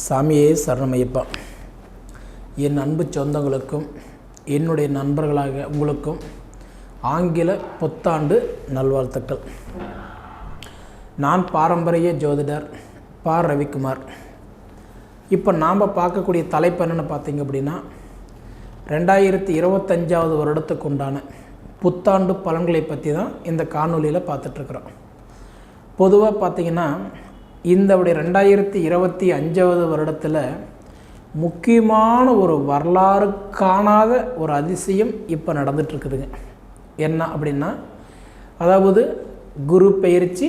சாமியே சரணமையப்பா. என் அன்பு சொந்தங்களுக்கும் என்னுடைய நண்பர்களாக உங்களுக்கும் ஆங்கில புத்தாண்டு நல்வாழ்த்துக்கள். நான் பாரம்பரிய ஜோதிடர் பா. ரவிக்குமார். இப்போ நாம் பார்க்கக்கூடிய தலைப்பு என்னென்னு பார்த்தீங்க அப்படின்னா 2025 வருடத்துக்கு உண்டான புத்தாண்டு பலன்களை பற்றி தான் இந்த காணொலியில் பார்த்துட்ருக்குறோம். பொதுவாக பார்த்திங்கன்னா இந்த 2025 வருடத்தில் முக்கியமான ஒரு வரலாறு காணாத ஒரு அதிசயம் இப்போ நடந்துகிட்ருக்குதுங்க. என்ன அப்படின்னா, அதாவது குரு பெயர்ச்சி,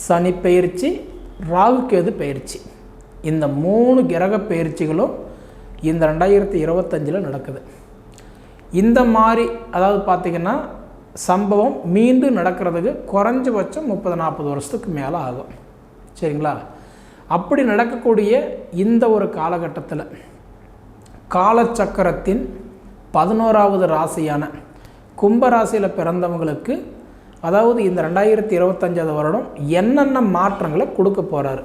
சனி பெயர்ச்சி, ராகு கேது பெயர்ச்சி, இந்த 3 கிரக பெயர்ச்சிகளும் இந்த 2025 நடக்குது. இந்த மாதிரி அதாவது பார்த்திங்கன்னா சம்பவம் மீண்டும் நடக்கிறதுக்கு குறைஞ்சபட்சம் 30-40 வருஷத்துக்கு மேலே ஆகும். சரிங்களா? அப்படி நடக்கக்கூடிய இந்த ஒரு காலகட்டத்தில் காலச்சக்கரத்தின் 11வது ராசியான கும்பராசியில் பிறந்தவங்களுக்கு, அதாவது இந்த 2025 வருடம் என்னென்ன மாற்றங்களை கொடுக்க போகிறாரு,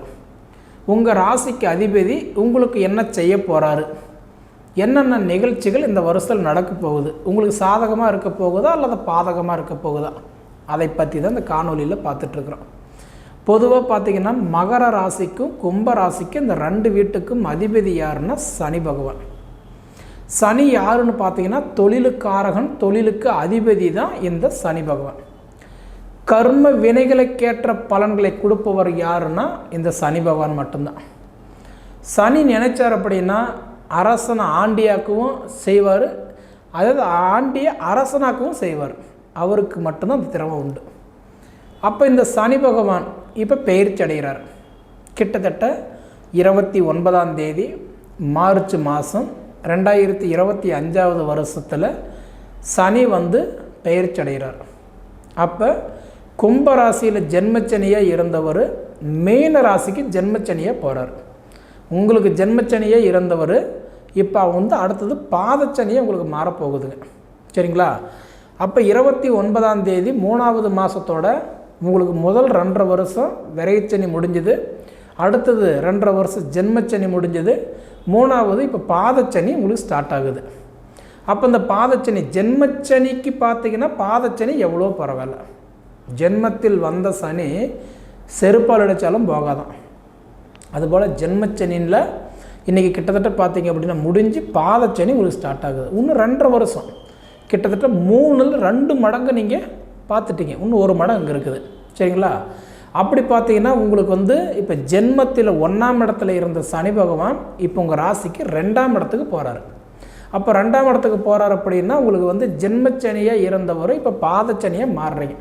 உங்கள் ராசிக்கு அதிபதி உங்களுக்கு என்ன செய்ய போகிறாரு, என்னென்ன நிகழ்ச்சிகள் இந்த வருஷத்தில் நடக்க போகுது, உங்களுக்கு சாதகமாக இருக்க போகுதா அல்லது பாதகமாக இருக்க போகுதா, அதை பற்றி தான் இந்த காணொலியில் பார்த்துட்ருக்குறோம். பொதுவாக பார்த்திங்கன்னா மகர ராசிக்கும் கும்ப ராசிக்கும் இந்த 2 வீட்டுக்கும் அதிபதி யாருன்னா சனி பகவான். சனி யாருன்னு பார்த்திங்கன்னா தொழிலுக்காரகன், தொழிலுக்கு அதிபதி தான் இந்த சனி பகவான். கர்ம வினைகளுக்கேற்ற பலன்களை கொடுப்பவர் யாருன்னா இந்த சனி பகவான் மட்டும்தான். சனி நினைச்சார் அப்படின்னா அரசனை ஆண்டியாக்கவும் செய்வார், அதாவது ஆண்டியை அரசனாக்கவும் செய்வார். அவருக்கு மட்டும்தான் அந்த திறமை உண்டு. அப்போ இந்த சனி பகவான் இப்போ பெயர்ச்சி அடைகிறார். கிட்டத்தட்ட 29ஆம் தேதி மார்ச் மாதம் 2025 வருஷத்தில் சனி பெயர்ச்சி அடைகிறார். அப்போ கும்பராசியில் ஜென்மச்சனியாக இருந்தவர் மீன ராசிக்கு ஜென்மச்சனியாக போகிறார். உங்களுக்கு ஜென்மச்சனியாக இருந்தவர் இப்போ அடுத்தது பாதச்சனியாக உங்களுக்கு மாறப்போகுதுங்க. சரிங்களா? அப்போ 29ஆம் தேதி 3வது மாதத்தோட உங்களுக்கு முதல் 2.5 வருஷம் விரைச்சனி முடிஞ்சுது, அடுத்தது 2.5 வருஷம் ஜென்மச்சனி முடிஞ்சது, 3வது இப்போ பாதச்சனி உங்களுக்கு ஸ்டார்ட் ஆகுது. அப்போ இந்த பாதச்சனி ஜென்மச்சனிக்கு பார்த்திங்கன்னா பாதச்சனி எவ்வளோ பரவாயில்ல. ஜென்மத்தில் வந்த சனி செருப்பால் அடித்தாலும் போகாதான். அதுபோல் ஜென்மச்சனியில் இன்றைக்கி கிட்டத்தட்ட பார்த்திங்க அப்படின்னா முடிஞ்சு பாதச்சனி உங்களுக்கு ஸ்டார்ட் ஆகுது. இன்னும் 2.5 வருஷம், கிட்டத்தட்ட 3ல் 2 மடங்கு நீங்கள் பார்த்துட்டீங்க. இன்னும் 1 மடங்கு அங்கே இருக்குது. சரிங்களா? அப்படி பார்த்தீங்கன்னா உங்களுக்கு இப்போ ஜென்மத்தில் 1ஆம் இடத்துல இருந்த சனி பகவான் இப்போ உங்கள் ராசிக்கு 2ஆம் இடத்துக்கு போகிறாரு. அப்போ 2ஆம் இடத்துக்கு போகிறார் அப்படின்னா உங்களுக்கு ஜென்மச்சனியாக இருந்தவர் இப்போ பாதச்சனியாக மாறுறீங்க.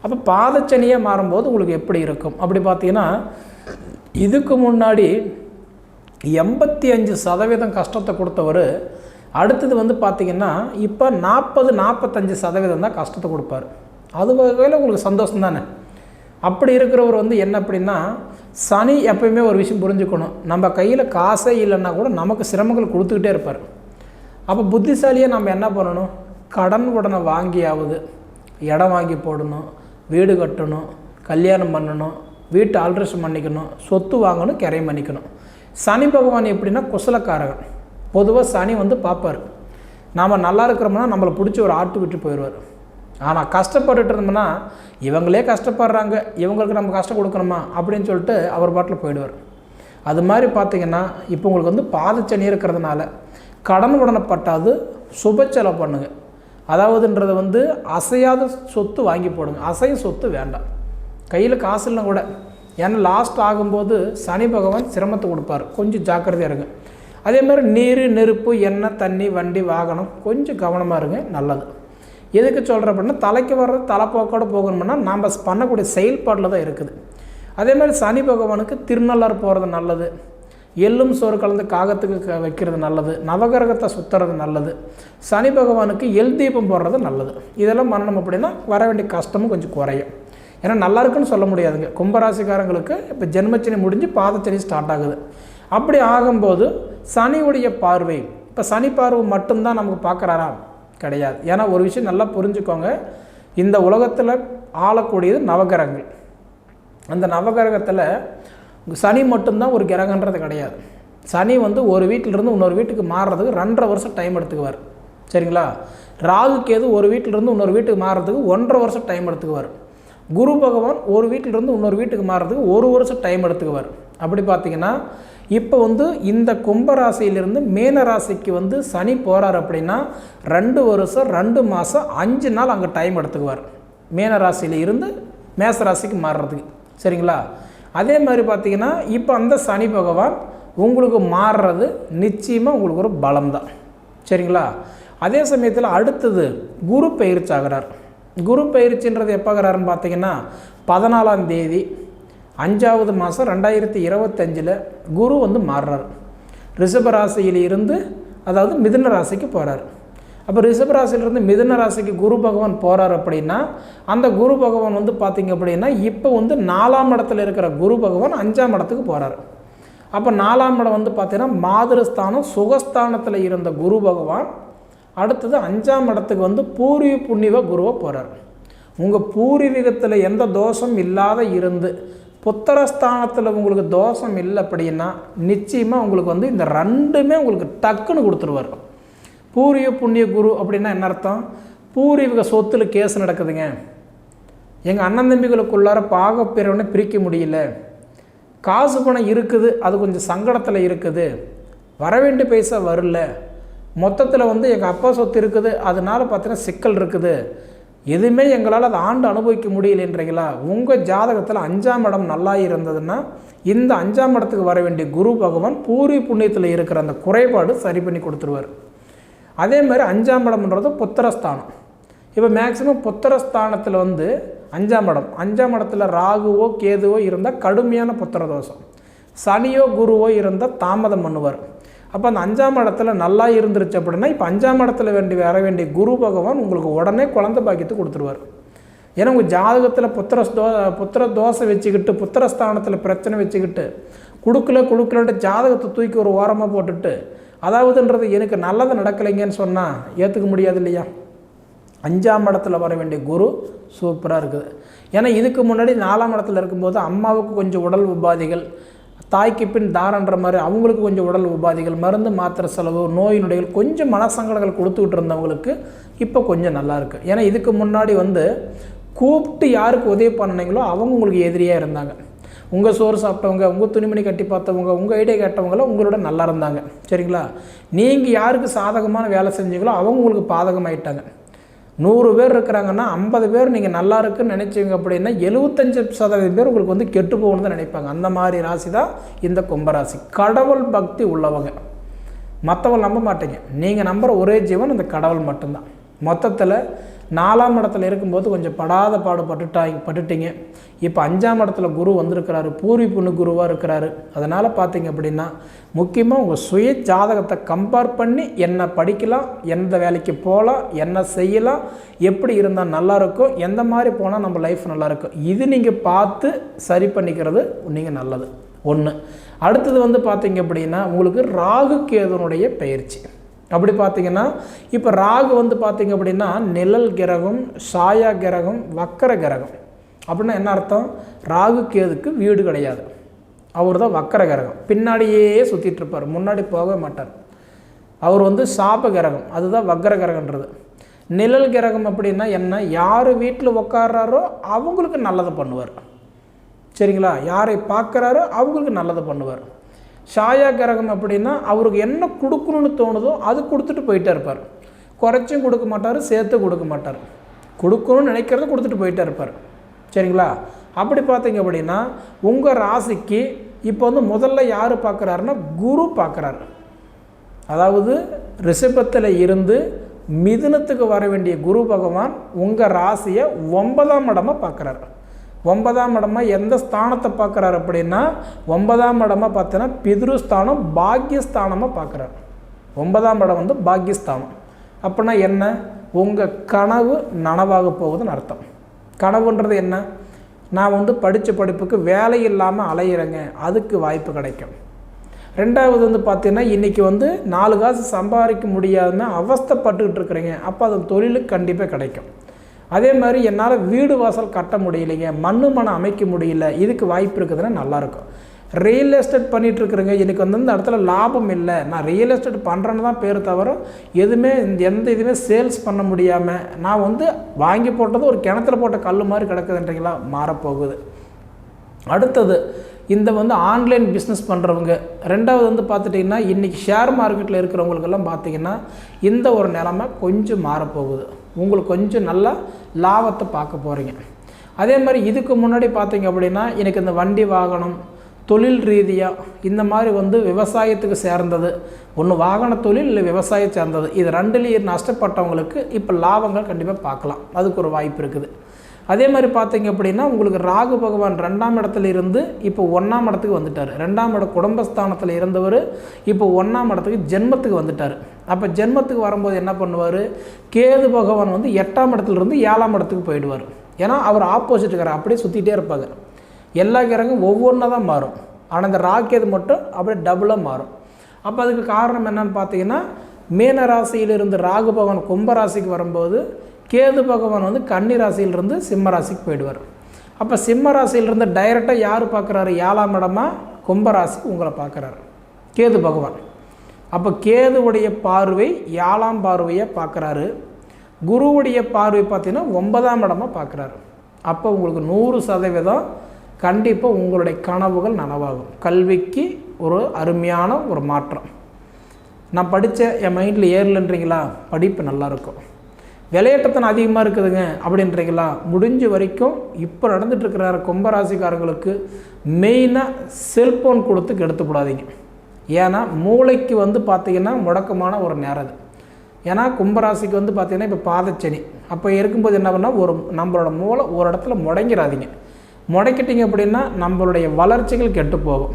அப்போ பாதச்சனியாக மாறும்போது உங்களுக்கு எப்படி இருக்கும் அப்படி பார்த்தீங்கன்னா, இதுக்கு முன்னாடி 85% கஷ்டத்தை கொடுத்தவர் அடுத்தது பார்த்திங்கன்னா இப்போ 40-45% தான் கஷ்டத்தை கொடுப்பார். அது வகையில் உங்களுக்கு சந்தோஷம் தானே. அப்படி இருக்கிறவர் என்ன அப்படின்னா, சனி எப்பயுமே ஒரு விஷயம் புரிஞ்சுக்கணும், நம்ம கையில் காசே இல்லைன்னா கூட நமக்கு சிரமங்கள் கொடுத்துக்கிட்டே இருப்பார். அப்போ புத்திசாலியாக நம்ம என்ன பண்ணணும், கடன் உடனே வாங்கியாவது இடம் வாங்கி போடணும், வீடு கட்டணும், கல்யாணம் பண்ணணும், வீட்டு ஆல்ட்ரேஷன் பண்ணிக்கணும், சொத்து வாங்கணும், கிரையம் பண்ணிக்கணும். சனி பகவான் எப்படின்னா குசலக்காரகன். பொதுவாக சனி பார்ப்பார், நாம் நல்லா இருக்கிறோம்னா நம்மளை பிடிச்சி ஒரு ஆட்டு விட்டு போயிடுவார். ஆனால் கஷ்டப்பட்டுட்டு இருந்தோம்னா இவங்களே கஷ்டப்படுறாங்க, இவங்களுக்கு நம்ம கஷ்டம் கொடுக்கணுமா அப்படின்னு சொல்லிட்டு அவர் பாட்டில் போயிடுவார். அது மாதிரி பார்த்திங்கன்னா இப்போ உங்களுக்கு பாதச்சனி இருக்கிறதுனால கடன் உடனப்பட்டாது சுப செலவு பண்ணுங்கள். அதாவதுன்றது அசையாத சொத்து வாங்கி போடுங்க, அசையும் சொத்து வேண்டாம். கையில் காசு இல்லைனா கூட, ஏன்னா லாஸ்ட் ஆகும்போது சனி பகவான் சிரமத்தை கொடுப்பார், கொஞ்சம் ஜாக்கிரதையாக இருங்க. அதே மாதிரி நீர், நெருப்பு, எண்ணெய், தண்ணி, வண்டி, வாகனம் கொஞ்சம் கவனமாக இருங்க, நல்லது. எதுக்கு சொல்கிறேன் அப்படின்னா, தலைக்கு வர்றது தலைப்போக்கோடு போகணும்னா நாம் பண்ணக்கூடிய செயல்பாட்டில் தான் இருக்குது. அதே மாதிரி சனி பகவானுக்கு திருநள்ளாறு போகிறது நல்லது, எள்ளும் சோறு கலந்து காகத்துக்கு வைக்கிறது நல்லது, நவகிரகத்தை சுற்றுறது நல்லது, சனி பகவானுக்கு எள் தீபம் போடுறது நல்லது. இதெல்லாம் பண்ணணும் அப்படின்னா வர வேண்டிய கஷ்டமும் கொஞ்சம் குறையும். ஏன்னா நல்லா இருக்குன்னு சொல்ல முடியாதுங்க. கும்பராசிக்காரங்களுக்கு இப்போ ஜென்மச்சனி முடிஞ்சு பாதச்சனி ஸ்டார்ட் ஆகுது. அப்படி ஆகும்போது சனியுடைய பார்வை, இப்போ சனி பார்வை மட்டும்தான் நமக்கு பார்க்குறாரா? கிடையாது. ஏன்னா ஒரு விஷயம் நல்லா புரிஞ்சுக்கோங்க, இந்த உலகத்தில் ஆளக்கூடியது நவகிரகங்கள். அந்த நவகிரகத்தில் சனி மட்டும்தான் ஒரு கிரகன்றது கிடையாது. சனி வந்து ஒரு வீட்டிலிருந்து இன்னொரு வீட்டுக்கு மாறுறதுக்கு 2.5 வருஷம் டைம் எடுத்துக்குவார். சரிங்களா? ராகு கேது ஒரு வீட்டிலிருந்து இன்னொரு வீட்டுக்கு மாறுறதுக்கு 1.5 வருஷம் டைம் எடுத்துக்குவார். குரு பகவான் ஒரு வீட்டிலிருந்து இன்னொரு வீட்டுக்கு மாறுறதுக்கு 1 வருஷம் டைம் எடுத்துக்குவார். அப்படி பார்த்திங்கன்னா இப்போ வந்து இந்த கும்பராசியிலிருந்து மீன ராசிக்கு வந்து சனி போகிறார் அப்படின்னா 2 வருஷம் 2 மாதம் 5 நாள் அங்கே டைம் எடுத்துக்குவார், மீன ராசியில் இருந்து மேச ராசிக்கு மாறுறதுக்கு. சரிங்களா? அதே மாதிரி பார்த்திங்கன்னா இப்போ அந்த சனி பகவான் உங்களுக்கு மாறுறது நிச்சயமாக உங்களுக்கு ஒரு பலம்தான். சரிங்களா? அதே சமயத்தில் அடுத்தது குரு பயிற்சி ஆகிறார். குரு பயிற்சின்றது எப்போகிறாருன்னு பார்த்திங்கன்னா 14ஆம் தேதி 5வது மாதம் 2025 குரு வந்து மாறுறார். ரிஷபராசியில் இருந்து அதாவது மிதுன ராசிக்கு போகிறார். அப்போ ரிஷபராசியிலிருந்து மிதுன ராசிக்கு குரு பகவான் போகிறார் அப்படின்னா அந்த குரு பகவான் வந்து பார்த்திங்க அப்படின்னா இப்போ வந்து 4ஆம் இடத்துல இருக்கிற குரு பகவான் 5ஆம் இடத்துக்கு போகிறார். அப்போ 4ஆம் இடம் வந்து பார்த்திங்கன்னா மாதிரஸ்தானம் சுகஸ்தானத்தில் இருந்த குரு பகவான் அடுத்தது 5ஆம் இடத்துக்கு வந்து பூர்வீக புண்ணிய குருவை போகிறார். உங்கள் பூர்வீகத்தில் எந்த தோஷம் இல்லாத இருந்து புத்திரஸ்தானத்தில் உங்களுக்கு தோஷம் இல்லை அப்படின்னா நிச்சயமாக உங்களுக்கு வந்து இந்த 2மே உங்களுக்கு டக்குன்னு கொடுத்துருவார். பூர்வீக புண்ணிய குரு அப்படின்னா என்ன அர்த்தம்? பூர்வீக சொத்தில் கேஸ் நடக்குதுங்க, எங்கள் அண்ணன் தம்பிகளுக்குள்ளார பாகப்பிரிவினை பிரிக்க முடியல, காசு பணம் இருக்குது அது கொஞ்சம் சங்கடத்தில் இருக்குது, வர வேண்டிய பைசா வரல, மொத்தத்தில் வந்து எங்கள் அப்பா சொத்து இருக்குது அதனால் பார்த்தீங்கன்னா சிக்கல் இருக்குது, எதுவுமே எங்களால் அதை ஆண்டு அனுபவிக்க முடியலைன்றீங்களா? உங்கள் ஜாதகத்தில் 5ஆம் இடம் நல்லா இருந்ததுன்னா இந்த 5ஆம் இடத்துக்கு வர வேண்டிய குரு பகவான் பூர்வீக புண்ணியத்தில் இருக்கிற அந்த குறைபாடு சரி பண்ணி கொடுத்துருவார். அதே மாதிரி 5ஆம் இடம்ன்றது புத்திரஸ்தானம். இப்போ மேக்சிமம் புத்திரஸ்தானத்தில் வந்து 5ஆம் இடம், 5ஆம் இடத்துல ராகுவோ கேதுவோ இருந்தால் கடுமையான புத்திர தோஷம், சனியோ குருவோ இருந்தால் தாமதம் பண்ணுவார். அப்போ அந்த 5ஆம் இடத்துல நல்லா இருந்துருச்சு அப்படின்னா இப்போ 5ஆம் இடத்துல வர வேண்டிய குரு பகவான் உங்களுக்கு உடனே குழந்தை பாக்கியத்தை கொடுத்துருவார். ஏன்னா உங்கள் ஜாதகத்தில் புத்திர தோசை வச்சுக்கிட்டு புத்திரஸ்தானத்தில் பிரச்சனை வச்சுக்கிட்டு கொடுக்கலன்ட்டு ஜாதகத்தை தூக்கி ஒரு ஓரமாக போட்டுட்டு அதாவதுன்றது எனக்கு நல்லது நடக்கலைங்கன்னு சொன்னால் ஏற்றுக்க முடியாது இல்லையா? 5ஆம் இடத்துல வர வேண்டிய குரு சூப்பராக இருக்குது. ஏன்னா இதுக்கு முன்னாடி 4ஆம் இடத்துல இருக்கும்போது அம்மாவுக்கு கொஞ்சம் உடல் உபாதைகள், தாய்க்கு பின் தாரன்ற மாதிரி அவங்களுக்கு கொஞ்சம் உடல் உபாதைகள், மருந்து மாத்திரை செலவு, நோய் நொடிகள், கொஞ்சம் மனசங்கடங்கள் கொடுத்துக்கிட்டு இருந்தவங்களுக்கு இப்போ கொஞ்சம் நல்லாயிருக்கு. ஏன்னா இதுக்கு முன்னாடி வந்து கூப்பிட்டு யாருக்கு உதவி பண்ணினீங்களோ அவங்க உங்களுக்கு எதிரியாக இருந்தாங்க. உங்கள் சோறு சாப்பிட்டவங்க, உங்கள் துணிமணி கட்டி பார்த்தவங்க, உங்கள் ஐடியா கேட்டவங்களாம் உங்களோட நல்லா இருந்தாங்க. சரிங்களா? நீங்கள் யாருக்கு சாதகமான வேலை செஞ்சீங்களோ அவங்க உங்களுக்கு பாதகமாயிட்டாங்க. 100 பேர் இருக்கிறாங்கன்னா 50 பேர் நீங்கள் நல்லா இருக்குன்னு நினச்சிங்க அப்படின்னா 75% பேர் உங்களுக்கு வந்து கெட்டு போகணுன்னு தான் நினைப்பாங்க. அந்த மாதிரி ராசி தான் இந்த கும்பராசி. கடவுள் பக்தி உள்ளவங்க, மற்றவங்க நம்ப மாட்டீங்க. நீங்கள் நம்புகிற ஒரே ஜீவன் இந்த கடவுள் மட்டும்தான். மொத்தத்தில் 4ஆம் இடத்துல இருக்கும்போது கொஞ்சம் படாத பட்டுட்டீங்க. இப்போ 5ஆம் இடத்துல குரு வந்திருக்கிறாரு, பூர்வீக புண்ணிய குருவாக இருக்கிறாரு. அதனால் பார்த்தீங்க அப்படின்னா முக்கியமாக உங்கள் சுய ஜாதகத்தை கம்பேர் பண்ணி என்ன படிக்கலாம், எந்த வேலைக்கு போகலாம், என்ன செய்யலாம், எப்படி இருந்தால் நல்லாயிருக்கும், எந்த மாதிரி போனால் நம்ம லைஃப் நல்லாயிருக்கும், இது நீங்கள் பார்த்து சரி பண்ணிக்கிறது நீங்கள் நல்லது ஒன்று. அடுத்தது வந்து பார்த்தீங்க அப்படின்னா உங்களுக்கு ராகு கேதுனுடைய பயிற்சி. அப்படி பார்த்திங்கன்னா இப்போ ராகு வந்து பார்த்திங்க அப்படின்னா நிழல் கிரகம், சாயா கிரகம், வக்கர கிரகம். அப்படின்னா என்ன அர்த்தம்? ராகு கேதுக்கு வீடு கிடையாது, அவர் தான் வக்கர கிரகம், பின்னாடியே சுற்றிட்டு இருப்பார், முன்னாடி போக மாட்டார். அவர் வந்து சாப கிரகம், அதுதான் வக்கர கிரகன்றது. நிழல் கிரகம் அப்படின்னா என்ன? யார் வீட்டில் உட்கார்றாரோ அவங்களுக்கு நல்லது பண்ணுவார். சரிங்களா? யாரை பார்க்குறாரோ அவங்களுக்கு நல்லது பண்ணுவார். சாயா கிரகம் அப்படின்னா அவருக்கு என்ன கொடுக்கணும்னு தோணுதோ அது கொடுத்துட்டு போயிட்டே இருப்பார். குறைச்சும் கொடுக்க மாட்டார், சேர்த்து கொடுக்க மாட்டார். கொடுக்கணும்னு நினைக்கிறத கொடுத்துட்டு போயிட்டே இருப்பார். சரிங்களா? அப்படி பார்த்தீங்க அப்படின்னா உங்கள் ராசிக்கு இப்போ வந்து முதல்ல யார் பார்க்குறாருன்னா குரு பார்க்குறாரு. அதாவது ரிஷபத்தில் இருந்து மிதுனத்துக்கு வர வேண்டிய குரு பகவான் உங்கள் ராசியை 9ஆம் இடமாக பார்க்குறாரு. 9ஆம் இடமா எந்த ஸ்தானத்தை பார்க்குறாரு அப்படின்னா 9ஆம் இடமா பார்த்தீங்கன்னா பித்ருஸ்தானம், பாக்யஸ்தானமாக பார்க்குறாரு. 9ஆம் இடம் வந்து பாக்யஸ்தானம். அப்படின்னா என்ன? உங்கள் கனவு நனவாக போகுதுன்னு அர்த்தம். கனவுன்றது என்ன? நான் வந்து படித்த படிப்புக்கு வேலை இல்லாமல் அலையிறேங்க, அதுக்கு வாய்ப்பு கிடைக்கும். ரெண்டாவது வந்து பார்த்தீங்கன்னா இன்றைக்கி வந்து 4 காசு சம்பாதிக்க முடியாமல் அவஸ்தைப்பட்டுக்கிட்டு இருக்கிறீங்க, அப்போ அது தொழிலுக்கு கண்டிப்பாக கிடைக்கும். அதே மாதிரி என்னால் வீடு வாசல் கட்ட முடியலைங்க, மண்ணு மனை அமைக்க முடியல, இதுக்கு வாய்ப்பு இருக்குதுன்னா நல்லாயிருக்கும். ரியல் எஸ்டேட் பண்ணிகிட்ருக்குறேங்க, எனக்கு வந்து இந்த இடத்துல லாபம் இல்லை, நான் ரியல் எஸ்டேட் பண்ணுறேன்னு தான் பேர் தவிர எதுவுமே எந்த இதுவுமே சேல்ஸ் பண்ண முடியாமல் நான் வந்து வாங்கி போட்டது ஒரு கிணத்துல போட்ட கல் மாதிரி கிடக்குதுன்றீங்களா, மாறப்போகுது. அடுத்தது இந்த வந்து ஆன்லைன் பிஸ்னஸ் பண்ணுறவங்க. ரெண்டாவது வந்து பார்த்துட்டிங்கன்னா இன்றைக்கி ஷேர் மார்க்கெட்டில் இருக்கிறவங்களுக்கெல்லாம் பார்த்திங்கன்னா இந்த ஒரு நிலமை கொஞ்சம் மாறப்போகுது. உங்களுக்கு கொஞ்சம் நல்லா லாபத்தை பார்க்க போகிறீங்க. அதே மாதிரி இதுக்கு முன்னாடி பார்த்திங்க அப்படின்னா எனக்கு இந்த வண்டி வாகனம் தொழில் ரீதியாக இந்த மாதிரி வந்து விவசாயத்துக்கு சேர்ந்தது, ஒன்று வாகன தொழில் இல்லை விவசாயம் சேர்ந்தது, இது ரெண்டுலேயும் நஷ்டப்பட்டவங்களுக்கு இப்போ லாபங்கள் கண்டிப்பாக பார்க்கலாம். அதுக்கு ஒரு வாய்ப்பு இருக்குது. அதே மாதிரி பார்த்திங்க அப்படின்னா உங்களுக்கு ராகு பகவான் 2ஆம் இடத்துல இருந்து இப்போ 1ஆம் இடத்துக்கு வந்துட்டார். 2ஆம் இடம் குடும்பஸ்தானத்தில் இருந்தவர் இப்போ 1ஆம் இடத்துக்கு ஜென்மத்துக்கு வந்துட்டார். அப்போ ஜென்மத்துக்கு வரும்போது என்ன பண்ணுவார், கேது பகவான் வந்து 8ஆம் இடத்துலேருந்து 7ஆம் இடத்துக்கு போயிடுவார். ஏன்னா அவர் ஆப்போசிட்டுக்கார அப்படியே சுற்றிகிட்டே இருப்பாங்க. எல்லா கிரகம் ஒவ்வொன்றா தான் மாறும், ஆனால் இந்த ராக்கேது மட்டும் அப்படியே டபுளாக மாறும். அப்போ அதுக்கு காரணம் என்னன்னு பார்த்தீங்கன்னா மீன ராசியிலிருந்து ராகு பகவான் கும்பராசிக்கு வரும்போது கேது பகவான் வந்து கன்னி ராசியிலிருந்து சிம்ம ராசிக்கு போயிடுவார். அப்போ சிம்ம ராசியிலிருந்து டைரெக்டாக யார் பார்க்குறாரு, 7ஆம் இடமா கும்பராசிக்கு உங்களை பார்க்குறாரு கேது பகவான். அப்போ கேதுவுடைய பார்வை 7ஆம் பார்வையை பார்க்குறாரு. குருவுடைய பார்வை பார்த்திங்கன்னா 9ஆம் இடமாக பார்க்குறாரு. அப்போ உங்களுக்கு 100% கண்டிப்பாக உங்களுடைய கனவுகள் நனவாகும். கல்விக்கு ஒரு அருமையான ஒரு மாற்றம். நான் படித்த என் மைண்டில் ஏறலன்றீங்களா, படிப்பு நல்லாயிருக்கும். விளையாட்டுத்தனம் அதிகமாக இருக்குதுங்க அப்படின்றீங்களா, முடிஞ்ச வரைக்கும் இப்போ நடந்துகிட்ருக்கிற கும்பராசிக்காரங்களுக்கு மெயினாக செல்ஃபோன் கொடுத்து கெடுத்துக்கூடாதீங்க. ஏன்னா மூளைக்கு வந்து பார்த்திங்கன்னா முடக்கமான ஒரு நேரம் அது. ஏன்னா கும்பராசிக்கு வந்து பார்த்திங்கன்னா இப்போ பாதச்சனி அப்போ இருக்கும்போது என்ன பண்ணால் நம்மளோட மூளை ஒரு இடத்துல முடங்கிறாதீங்க. முடக்கிட்டிங்க அப்படின்னா நம்மளுடைய வளர்ச்சிகள் கெட்டு போகும்.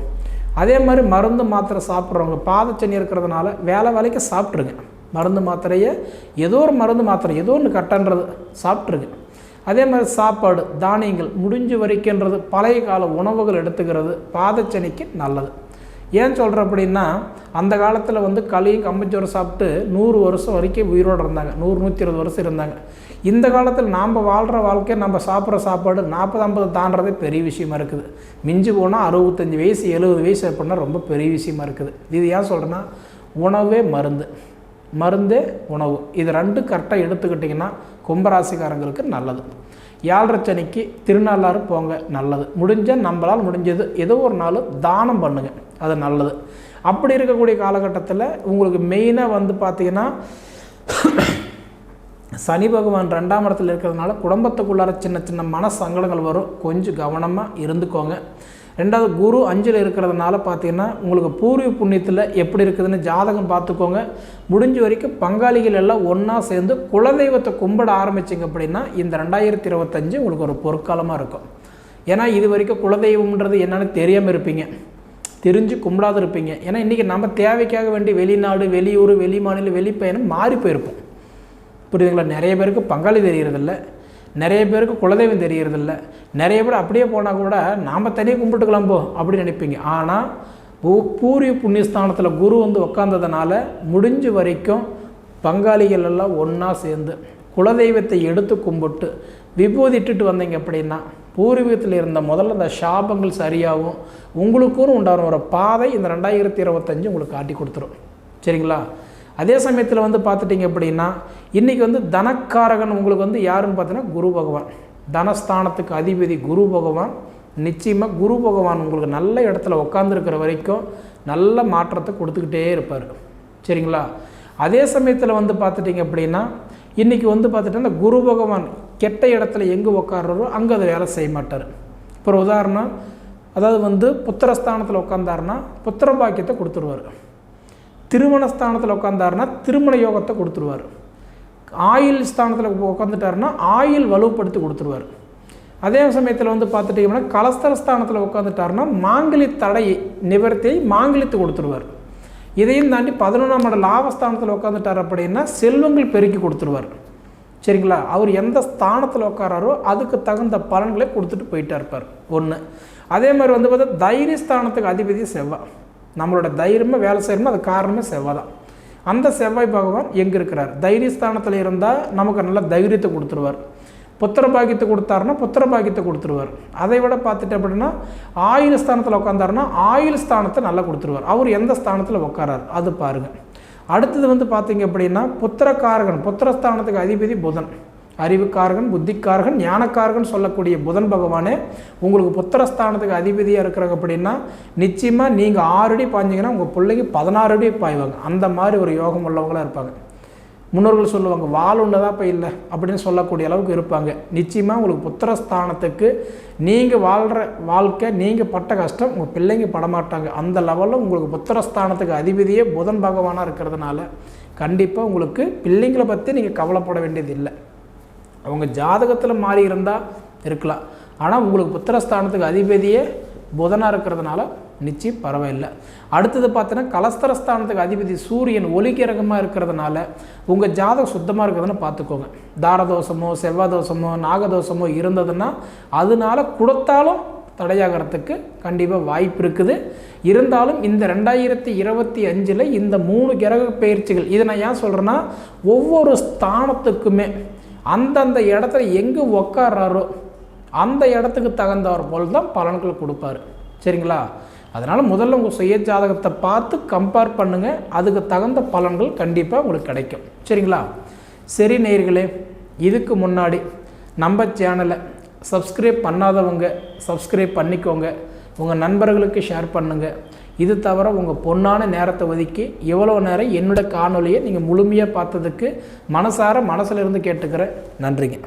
அதே மாதிரி மருந்து மாத்திரை சாப்பிட்றவங்க பாதச்சனி இருக்கிறதுனால வேலைக்கு சாப்பிட்ருங்க. மருந்து மாத்திரையை ஏதோ ஒரு மருந்து மாத்திரை ஏதோ ஒன்று கட்டன்றது சாப்பிட்ருங்க. அதே மாதிரி சாப்பாடு தானியங்கள் முடிஞ்ச வரைக்குன்றது பழைய கால உணவுகள் எடுத்துக்கிறது பாதச்சனிக்கு நல்லது. ஏன் சொல்கிறேன் அப்படின்னா அந்த காலத்தில் வந்து களியும் கம்பச்சோறு சாப்பிட்டு 100 வருஷம் வரைக்கும் உயிரோடு இருந்தாங்க, 100-120 வருஷம் இருந்தாங்க. இந்த காலத்தில் நாம் வாழ்கிற வாழ்க்கை நம்ம சாப்பிட்ற சாப்பாடு 40-50 தாண்டதே பெரிய விஷயமா இருக்குது. மிஞ்சி போனால் 65 வயசு 70 வயசு அப்படின்னா ரொம்ப பெரிய விஷயமா இருக்குது. இது ஏன் சொல்கிறேன்னா உணவே மருந்து, மருந்தே உணவு, இது ரெண்டும் கரெக்டாக எடுத்துக்கிட்டிங்கன்னா கும்பராசிக்காரங்களுக்கு நல்லது. 7.5 சனிக்கு திருநள்ளாறு போங்க, நல்லது. முடிஞ்சால் நம்மளால் முடிஞ்சது ஏதோ ஒரு நாள் தானம் பண்ணுங்கள், அது நல்லது. அப்படி இருக்கக்கூடிய காலகட்டத்தில் உங்களுக்கு மெயினாக வந்து பார்த்திங்கன்னா சனி பகவான் 2ஆம் இடத்துல இருக்கிறதுனால குடும்பத்துக்குள்ளார சின்ன சின்ன மன சங்கடங்கள் வரும், கொஞ்சம் கவனமாக இருந்துக்கோங்க. ரெண்டாவது குரு 5ல் இருக்கிறதுனால பார்த்திங்கன்னா உங்களுக்கு பூர்வீக புண்ணியத்தில் எப்படி இருக்குதுன்னு ஜாதகம் பார்த்துக்கோங்க. முடிஞ்ச வரைக்கும் பங்காளிகள் எல்லாம் ஒன்றா சேர்ந்து குலதெய்வத்தை கும்பிட ஆரம்பிச்சிங்க அப்படின்னா இந்த 2025 உங்களுக்கு ஒரு பொற்காலமாக இருக்கும். ஏன்னா இது வரைக்கும் குலதெய்வம்ன்றது என்னென்னு தெரியாமல் இருப்பீங்க, தெரிஞ்சு கும்பிடாது இருப்பீங்க. ஏன்னா இன்றைக்கி நம்ம தேவைக்காக வேண்டி வெளிநாடு வெளியூர் வெளி மாநிலம் வெளிப்பயணம் மாறி போயிருப்போம், புரியுதுங்களா. நிறைய பேருக்கு பங்காளி தெரியறதில்ல, நிறைய பேருக்கு குலதெய்வம் தெரியறதில்ல, நிறைய பேர் அப்படியே போனால் கூட நாம் தனியாக கும்பிட்டுக்கலாம் போ அப்படின்னு நினைப்பீங்க. ஆனால் பூர்வீக புண்ணியஸ்தானத்தில் குரு வந்து உட்காந்ததுனால முடிஞ்ச வரைக்கும் பங்காளிகள் எல்லாம் ஒன்றா சேர்ந்து குலதெய்வத்தை எடுத்து கும்பிட்டு விபூதி இட்டுட்டு வந்தீங்க அப்படின்னா பூர்வீகத்தில் இருந்த முதல்ல அந்த சாபங்கள் சரியாகும். உங்களுக்கும் உண்டான ஒரு பாதை இந்த 2025 உங்களுக்கு காட்டி கொடுத்துரும், சரிங்களா. அதே சமயத்தில் வந்து பார்த்துட்டிங்க அப்படின்னா இன்றைக்கி வந்து தனக்காரகன் உங்களுக்கு வந்து யாருன்னு பார்த்தீங்கன்னா குரு பகவான், தனஸ்தானத்துக்கு அதிபதி குரு பகவான். நிச்சயமாக குரு பகவான் உங்களுக்கு நல்ல இடத்துல உட்காந்துருக்கிற வரைக்கும் நல்ல மாற்றத்தை கொடுத்துக்கிட்டே இருப்பார், சரிங்களா. அதே சமயத்தில் வந்து பார்த்துட்டிங்க அப்படின்னா இன்றைக்கி வந்து பார்த்துட்டிங்கன்னா குரு பகவான் கெட்ட இடத்துல எங்கே உட்கார்றோ அங்கே அதை வேலை செய்ய மாட்டார். இப்போ உதாரணம், அதாவது வந்து புத்திரஸ்தானத்தில் உட்காந்தாருன்னா புத்திர பாக்கியத்தை கொடுத்துருவார், திருமணஸ்தானத்தில் உட்காந்தாருன்னா திருமண யோகத்தை கொடுத்துருவார், ஆயுள் ஸ்தானத்தில் உட்காந்துட்டாருன்னா ஆயுள் வலுப்படுத்தி கொடுத்துருவார். அதே சமயத்தில் வந்து பார்த்துட்டிங்கன்னா கலஸ்தரஸ்தானத்தில் உட்காந்துட்டாருன்னா மாங்கலி தடையை நிவர்த்தியை மாங்கலித்து கொடுத்துருவார். இதையும் தாண்டி 11ஆம் இடம் லாபஸ்தானத்தில் உட்காந்துட்டார் அப்படின்னா செல்வங்கள் பெருக்கி கொடுத்துருவார், சரிங்களா. அவர் எந்த ஸ்தானத்தில் உட்காராரோ அதுக்கு தகுந்த பலன்களை கொடுத்துட்டு போயிட்டே இருப்பார் ஒன்று. அதே மாதிரி வந்து பார்த்தா தைரியஸ்தானத்துக்கு அதிபதி செவ்வாய், நம்மளோட தைரியமாக வேலை செய்யணுமோ அது காரணமே செவ்வாய் தான். அந்த செவ்வாய் பகவான் எங்கே இருக்கிறார், தைரியஸ்தானத்தில் இருந்தால் நமக்கு நல்ல தைரியத்தை கொடுத்துருவார். புத்திர பாக்கியத்தை கொடுத்தாருன்னா புத்திர பாக்கியத்தை கொடுத்துருவார். அதை விட பார்த்துட்டு அப்படின்னா ஆயுள் ஸ்தானத்தில் உட்காந்தாருன்னா ஆயுள் ஸ்தானத்தை நல்லா கொடுத்துருவார். அவர் எந்த ஸ்தானத்தில் உட்காரார் அது பாருங்கள். அடுத்தது வந்து பார்த்திங்க அப்படின்னா புத்திரக்காரகன், புத்திரஸ்தானத்துக்கு அதிபதி புதன், அறிவுக்காரகன், புத்திக்காரகன், ஞானக்காரகன் சொல்லக்கூடிய புதன் பகவானே உங்களுக்கு புத்திரஸ்தானத்துக்கு அதிபதியாக இருக்கிறாங்க. அப்படின்னா நிச்சயமாக நீங்கள் 6 அடி பாய்ஞ்சிங்கன்னா உங்கள் பிள்ளைக்கு 16 அடி பாய்வாங்க. அந்த மாதிரி ஒரு யோகம் உள்ளவங்களாக இருப்பாங்க. முன்னோர்கள் சொல்லுவாங்க வால் ஒன்றுதான் இப்போ இல்லை அப்படின்னு சொல்லக்கூடிய அளவுக்கு இருப்பாங்க. நிச்சயமாக உங்களுக்கு புத்திரஸ்தானத்துக்கு நீங்கள் வாழ்கிற வாழ்க்கை, நீங்கள் பட்ட கஷ்டம் உங்கள் பிள்ளைங்க படமாட்டாங்க. அந்த லெவலில் உங்களுக்கு புத்திரஸ்தானத்துக்கு அதிபதியே புதன் பகவானாக இருக்கிறதுனால கண்டிப்பாக உங்களுக்கு பிள்ளைங்களை பற்றி நீங்கள் கவலைப்பட வேண்டியது இல்லை. அவங்க ஜாதகத்தில் மாறி இருந்தால் இருக்கலாம், ஆனால் உங்களுக்கு புத்திரஸ்தானத்துக்கு அதிபதியே புதனாக இருக்கிறதுனால நிச்சயம் பரவாயில்லை. அடுத்தது பார்த்தீங்கன்னா கலஸ்தரஸ்தானத்துக்கு அதிபதி சூரியன் ஒளிகிரகமாக இருக்கிறதுனால உங்கள் ஜாதகம் சுத்தமாக இருக்கிறதுன்னு பார்த்துக்கோங்க. தாரதோஷமோ செவ்வாதோஷமோ நாகதோஷமோ இருந்ததுன்னா அதனால கொடுத்தாலும் தடையாகிறதுக்கு கண்டிப்பாக வாய்ப்பு இருக்குது. இருந்தாலும் இந்த 2025 இந்த 3 கிரக பயிற்சிகள், இதை நான் ஏன் சொல்கிறேன்னா ஒவ்வொரு ஸ்தானத்துக்குமே அந்தந்த இடத்துல எங்கே உக்காடுறாரோ அந்த இடத்துக்கு தகுந்தவர் போல் தான் பலன்கள் கொடுப்பார். சரிங்களா? அதனால் முதல்ல உங்கள் சுய ஜாதகத்தை பார்த்து கம்பேர் பண்ணுங்கள். அதுக்கு தகுந்த பலன்கள் கண்டிப்பாக உங்களுக்கு கிடைக்கும். சரிங்களா? சரி நேயர்களே, இதுக்கு முன்னாடி நம்ம சேனலை சப்ஸ்கிரைப் பண்ணாதவங்க சப்ஸ்கிரைப் பண்ணிக்கோங்க. உங்கள் நண்பர்களுக்கு ஷேர் பண்ணுங்கள். இது தவிர உங்கள் பொன்னான நேரத்தை ஒதுக்கி எவ்வளோ நேரம் என்னோடய காணொலியை நீங்கள் முழுமையாக பார்த்ததுக்கு மனசில் இருந்து கேட்டுக்கிறேன். நன்றிங்க.